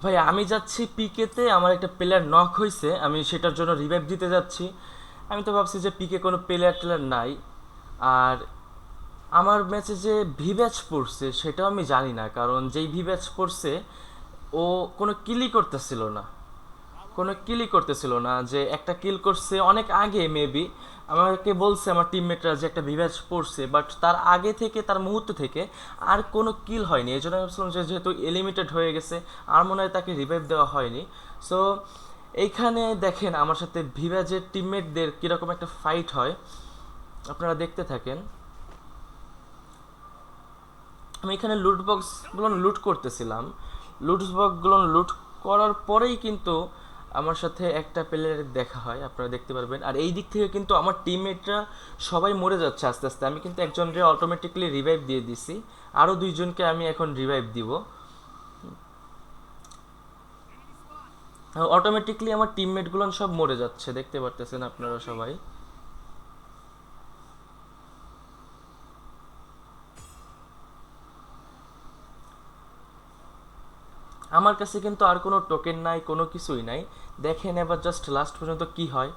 ভাই আমি যাচ্ছি পিকেতে, আমার একটা প্লেয়ার নক হয়েছে, আমি সেটার জন্য রিভাইভ দিতে যাচ্ছি। আমি তো ভাবছি যে পিকে কোনো প্লেয়ার টেলার নাই। আর আমার ম্যাচে যে ভিব্যাচ পড়ছে সেটাও আমি জানি না, কারণ যেই ভিব্যাচ পড়ছে ও কোনো কিলই করতেছিল না। যে একটা কিল করছে অনেক আগে মেবি, আমাকে বলছে আমার টিমমেটরা যে একটা বিভাজ পড়ছে, বাট তার আগে থেকে, তার মুহূর্ত থেকে আর কোনো কিল হয়নি। এই জন্য আমি ভাবছিলাম যে যেহেতু এলিমিটেড হয়ে গেছে, আর মনে হয় তাকে রিভাইভ দেওয়া হয়নি। সো এইখানে দেখেন আমার সাথে ভিভাজের টিমমেটদের কীরকম একটা ফাইট হয়, আপনারা দেখতে থাকেন। আমি এখানে লুট বক্সগুলো লুট করতেছিলাম। লুট বক্সগুলো লুট করার পরেই কিন্তু আমার সাথে একটা প্লেয়ারের দেখা হয়, আপনারা দেখতে পারবেন। আর এই দিক থেকে কিন্তু আমার টিমমেটরা সবাই মরে যাচ্ছে আস্তে আস্তে। আমি কিন্তু একজনকে অটোমেটিকলি রিভাইভ দিয়ে দিছি, আরও দুইজনকে আমি এখন রিভাইভ দিব। অটোমেটিকলি আমার টিমমেটগুলো সব মরে যাচ্ছে, দেখতে পারতেছেন আপনারা সবাই। আমার কাছে কিন্তু আর কোনো টোকেন নাই, কোনো কিছুই নাই। দেখেন এবার জাস্ট লাস্ট পর্যন্ত কি হয়।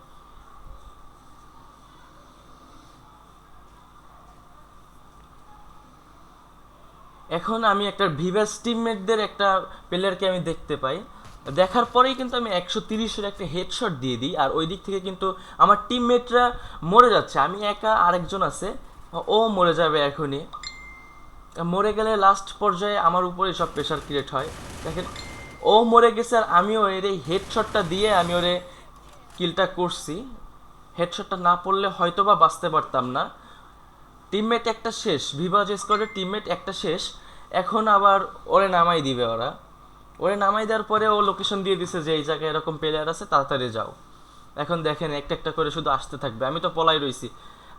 এখন আমি একটা ভিভাস টিমমেটদের একটা প্লেয়ারকে আমি দেখতে পাই। দেখার পরেই কিন্তু আমি 130-এর একটা হেডশট দিয়ে দিই, আর ওই দিক থেকে কিন্তু আমার টিমমেটরা মরে যাচ্ছে। আমি একা, আরেকজন আছে, ও মরে যাবে এখনই। মরে গেলে লাস্ট পর্যায়ে আমার উপরে সব প্রেশার ক্রিয়েট হয়। দেখেন ও মরে গেছে, আর আমিও এর এই হেডশটটা দিয়ে আমি ওরে কিলটা করছি। হেডশটটা না পড়লে হয়তো বা বাঁচতে পারতাম না। টিমমেট একটা শেষ, ভিভাজ স্কোয়াডের টিমমেট একটা শেষ। এখন আবার ওরে নামাই দিবে ওরা। ওরে নামাই দেওয়ার পরে ও লোকেশন দিয়ে দিছে যে এই জায়গায় এরকম প্লেয়ার আছে, তাড়াতাড়ি যাও। এখন দেখেন একটা একটা করে শুধু আসতে থাকবে, আমি তো পলাই রইছি।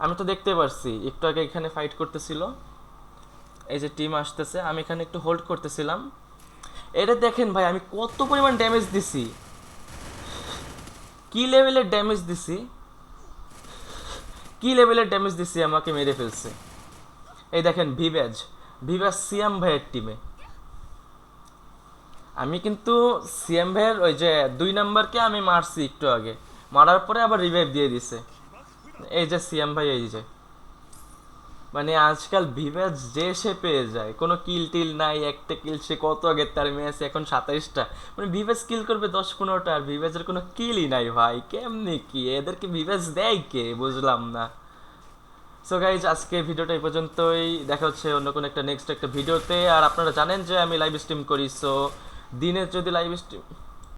আমি তো দেখতে পারছি একটু আগে এখানে ফাইট করতেছিল, এই যে টিম আসতেছে, আমি এখানে একটু হোল্ড করতেছিলাম। এটা দেখেন ভাই আমি কত পরিমাণ ড্যামেজ দিছি, কি লেভেলের ড্যামেজ দিছি, আমাকে মেরে ফেলছে। এই দেখেন ভিভ্যাজ, সিয়াম ভাইয়ের টিমে। আমি কিন্তু সিএম ভাইয়ের ওই যে 2 নাম্বারকে আমি মারছি একটু আগে, মারার পরে আবার রিভাইভ দিয়ে দিছে। এই যে সিএম ভাই, এই যে মানে আজকাল ভিভ্যাজ যে সে পেয়ে যায়, কোনো কিল টিল নাই, একটা কিল সে কত আগে তার ম্যাচ এখন 27টা। মানে ভিভ্যাজ কিল করবে 10-15টা, আর ভিভ্যাজের কোনো কিলই নাই ভাই, কেমনি কি এদেরকে ভিভ্যাজ দেয় কে, বুঝলাম না। সো গাইজ আজকে ভিডিওটা এই পর্যন্তই, দেখা হচ্ছে অন্য কোনো একটা নেক্সট একটা ভিডিওতে। আর আপনারা জানেন যে আমি লাইভ স্ট্রিম করি, সো দিনের যদি লাইভ স্ট্রিম